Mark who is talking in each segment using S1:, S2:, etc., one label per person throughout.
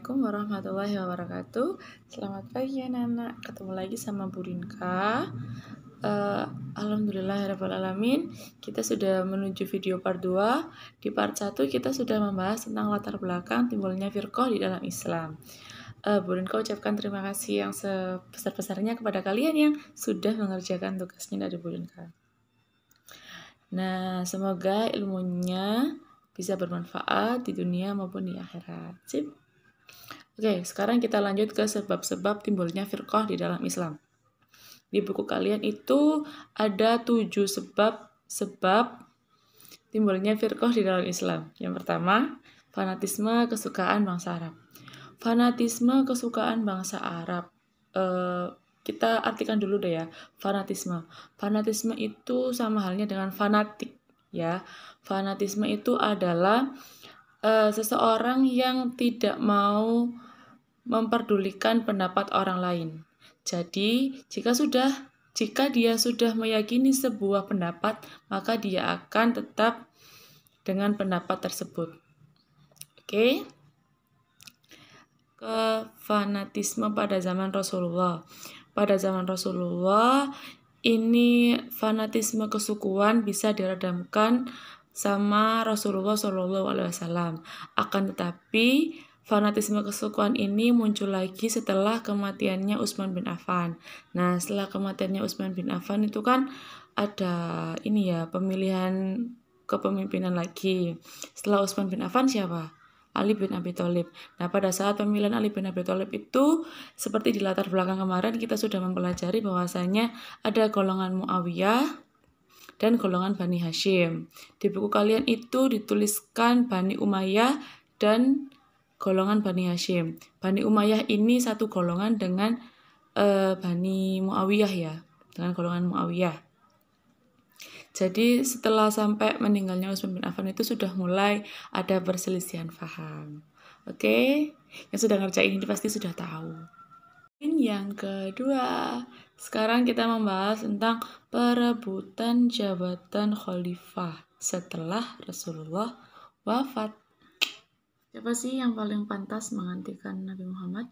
S1: Assalamualaikum warahmatullahi wabarakatuh. Selamat pagi anak-anak. Ketemu lagi sama Bu Rinka. Alhamdulillahirrahmanirrahim. Kita sudah menuju video part 2. Di part 1 kita sudah membahas tentang latar belakang timbulnya firqah di dalam Islam. Bu Rinka ucapkan terima kasih yang sebesar-besarnya kepada kalian yang sudah mengerjakan tugasnya dari Bu Rinka. Nah, semoga ilmunya bisa bermanfaat di dunia maupun di akhirat. Sip. Oke, sekarang kita lanjut ke sebab-sebab timbulnya firqah di dalam Islam. Di buku kalian itu ada 7 sebab timbulnya firqah di dalam Islam. Yang pertama, fanatisme kesukaan bangsa Arab. Fanatisme kesukaan bangsa Arab. Kita artikan dulu deh ya, fanatisme. Fanatisme itu sama halnya dengan fanatik, ya. Fanatisme itu adalah seseorang yang tidak mau memperdulikan pendapat orang lain. Jadi, jika dia sudah meyakini sebuah pendapat, maka dia akan tetap dengan pendapat tersebut. Oke. Ke fanatisme pada zaman Rasulullah. Pada zaman Rasulullah, ini fanatisme kesukuan bisa diredamkan sama Rasulullah SAW. Akan tetapi fanatisme kesukuan ini muncul lagi setelah kematiannya Utsman bin Affan. Nah, setelah kematiannya Utsman bin Affan itu kan ada pemilihan kepemimpinan lagi. Setelah Utsman bin Affan siapa? Ali bin Abi Thalib. Nah, pada saat pemilihan Ali bin Abi Thalib itu, seperti di latar belakang kemarin kita sudah mempelajari bahwasanya ada golongan Muawiyah dan golongan Bani Hashim. Di buku kalian itu dituliskan Bani Umayyah dan golongan Bani Hashim. Bani Umayyah ini satu golongan dengan Bani Muawiyah ya, dengan golongan Muawiyah. Jadi setelah sampai meninggalnya Utsman bin Affan itu sudah mulai ada perselisihan paham. Oke, yang sudah ngerjain ini pasti sudah tahu. Yang kedua, sekarang kita membahas tentang perebutan jabatan khalifah setelah Rasulullah wafat. Siapa sih yang paling pantas menggantikan Nabi Muhammad?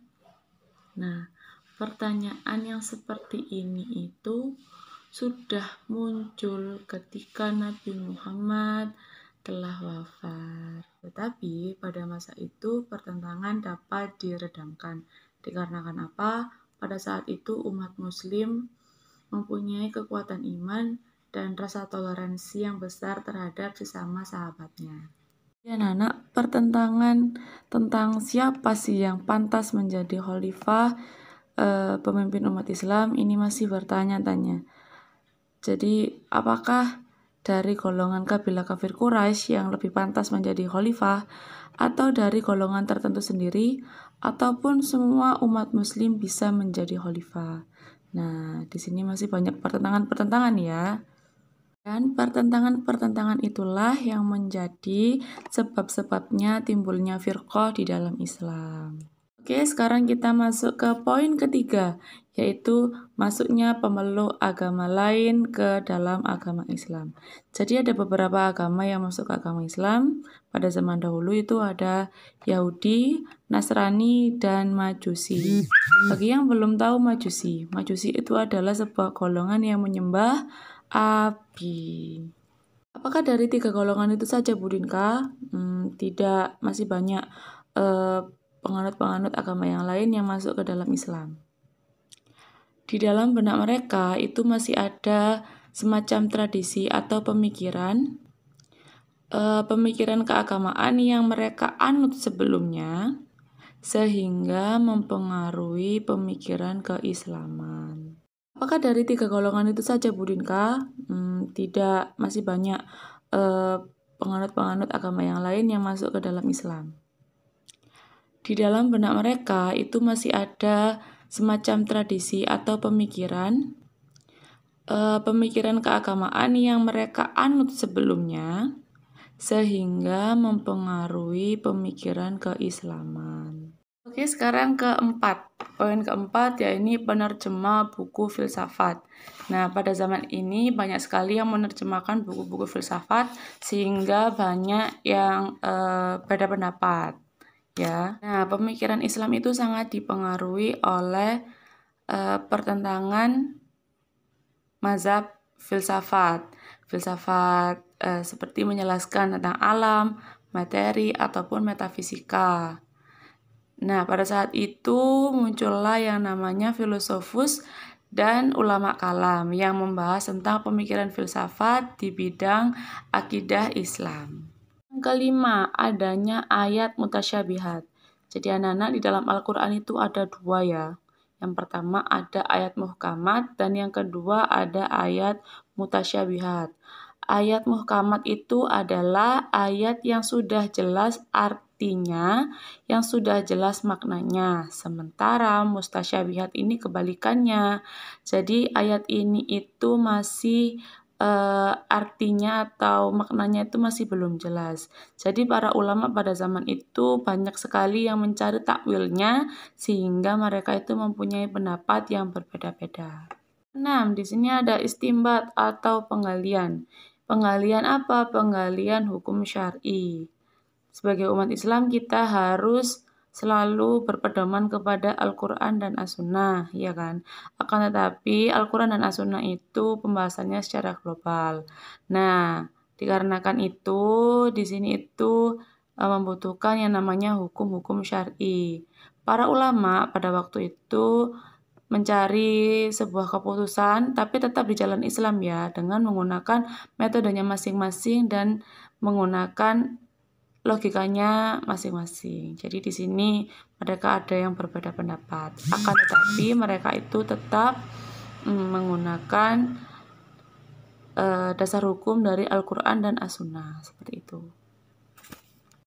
S1: Nah, pertanyaan yang seperti ini itu sudah muncul ketika Nabi Muhammad telah wafat. Tetapi pada masa itu pertentangan dapat diredamkan. Dikarenakan apa? Pada saat itu umat muslim mempunyai kekuatan iman dan rasa toleransi yang besar terhadap sesama sahabatnya. Ya, anak, pertentangan tentang siapa sih yang pantas menjadi khalifah pemimpin umat Islam ini masih bertanya-tanya. Jadi, apakah dari golongan kabilah kafir Quraisy yang lebih pantas menjadi khalifah, atau dari golongan tertentu sendiri, ataupun semua umat muslim bisa menjadi khalifah? Nah, di sini masih banyak pertentangan ya. Dan pertentangan itulah yang menjadi sebab-sebabnya timbulnya firqah di dalam Islam. Oke, sekarang kita masuk ke poin ketiga, yaitu masuknya pemeluk agama lain ke dalam agama Islam. Jadi ada beberapa agama yang masuk ke agama Islam. Pada zaman dahulu itu ada Yahudi, Nasrani, dan Majusi. Bagi yang belum tahu Majusi itu adalah sebuah golongan yang menyembah api. Apakah dari 3 golongan itu saja, Bu Rinka? Tidak, masih banyak penganut-penganut agama yang lain yang masuk ke dalam Islam. Di dalam benak mereka itu masih ada semacam tradisi atau pemikiran keagamaan yang mereka anut sebelumnya, sehingga mempengaruhi pemikiran keislaman. Apakah dari 3 golongan itu saja, Bu Rinka? Tidak, masih banyak penganut-penganut agama yang lain yang masuk ke dalam Islam. Di dalam benak mereka itu masih ada semacam tradisi atau pemikiran keagamaan yang mereka anut sebelumnya, sehingga mempengaruhi pemikiran keislaman. Oke, sekarang poin keempat yaitu penerjemah buku filsafat. Nah, pada zaman ini banyak sekali yang menerjemahkan buku-buku filsafat sehingga banyak yang beda pendapat. ya. Nah, pemikiran Islam itu sangat dipengaruhi oleh pertentangan mazhab filsafat. Filsafat seperti menjelaskan tentang alam, materi, ataupun metafisika. Nah, pada saat itu muncullah yang namanya filosofus dan ulama kalam yang membahas tentang pemikiran filsafat di bidang akidah Islam. Yang kelima, adanya ayat mutasyabihat. Jadi anak-anak di dalam Al-Quran itu ada dua ya. Yang pertama ada ayat muhkamat dan yang kedua ada ayat mutasyabihat. Ayat muhkamat itu adalah ayat yang sudah jelas artinya, yang sudah jelas maknanya. Sementara mustasyabihat ini kebalikannya. Jadi ayat ini itu masih artinya atau maknanya itu masih belum jelas. Jadi para ulama pada zaman itu banyak sekali yang mencari takwilnya sehingga mereka itu mempunyai pendapat yang berbeda-beda. 6. Di sini ada istimbat atau penggalian. Penggalian apa? Penggalian hukum syar'i. Sebagai umat Islam kita harus selalu berpedoman kepada Al-Quran dan As-Sunnah, ya kan? Akan tetapi Al-Quran dan As-Sunnah itu pembahasannya secara global. Nah, dikarenakan itu di sini itu membutuhkan yang namanya hukum-hukum syar'i. Para ulama pada waktu itu mencari sebuah keputusan, tapi tetap di jalan Islam ya, dengan menggunakan metodenya masing-masing dan menggunakan logikanya masing-masing. Jadi di sini mereka ada yang berbeda pendapat. Akan tetapi mereka itu tetap menggunakan dasar hukum dari Al-Quran dan As-Sunnah. Seperti itu.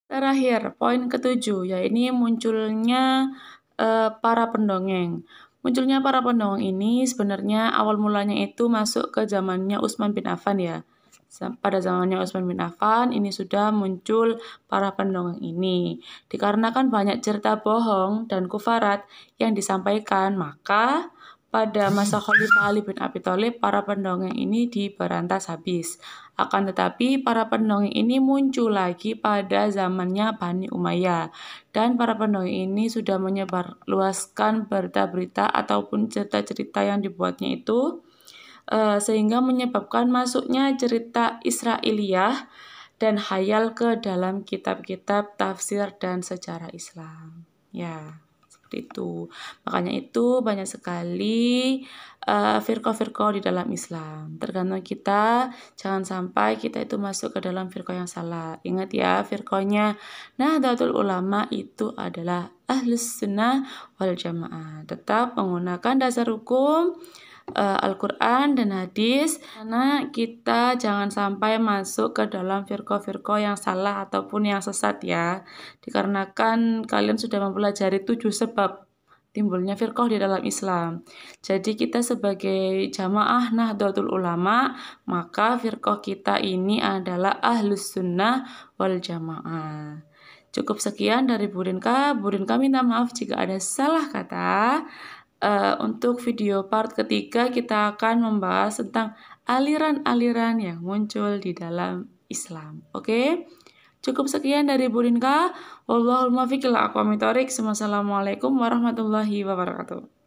S1: Terakhir, poin ketujuh, yaitu munculnya para pendongeng. Munculnya para pendongeng ini sebenarnya awal mulanya itu masuk ke zamannya Utsman bin Affan ya. Pada zamannya Utsman bin Affan ini sudah muncul para pendongeng ini. Dikarenakan banyak cerita bohong dan kufarat yang disampaikan, maka pada masa Khalifah Ali bin Abi Thalib para pendongeng ini diberantas habis. Akan tetapi para pendongeng ini muncul lagi pada zamannya Bani Umayyah. Dan para pendongeng ini sudah menyebarluaskan berita-berita ataupun cerita-cerita yang dibuatnya itu sehingga menyebabkan masuknya cerita Israiliyah dan khayal ke dalam kitab-kitab tafsir dan sejarah Islam. Ya, seperti itu. Makanya itu banyak sekali firqah-firqah di dalam Islam. Tergantung kita, jangan sampai kita itu masuk ke dalam firqah yang salah. Ingat ya, firqahnya Nahdlatul Ulama itu adalah Ahlus Sunnah wal Jamaah. Tetap menggunakan dasar hukum Al-Quran dan hadis, karena kita jangan sampai masuk ke dalam firqah-firqah yang salah ataupun yang sesat ya. Dikarenakan kalian sudah mempelajari 7 sebab timbulnya firqah di dalam Islam. Jadi kita sebagai jamaah Nahdlatul Ulama, maka firqah kita ini adalah Ahlus Sunnah wal Jamaah. Cukup sekian dari Burinka. Burinka minta maaf jika ada salah kata. Untuk video part ketiga kita akan membahas tentang aliran-aliran yang muncul di dalam Islam. Oke? Cukup sekian dari Burinka. Wallahul muwaffiq ila aqwamit thoriq. Wassalamualaikum warahmatullahi wabarakatuh.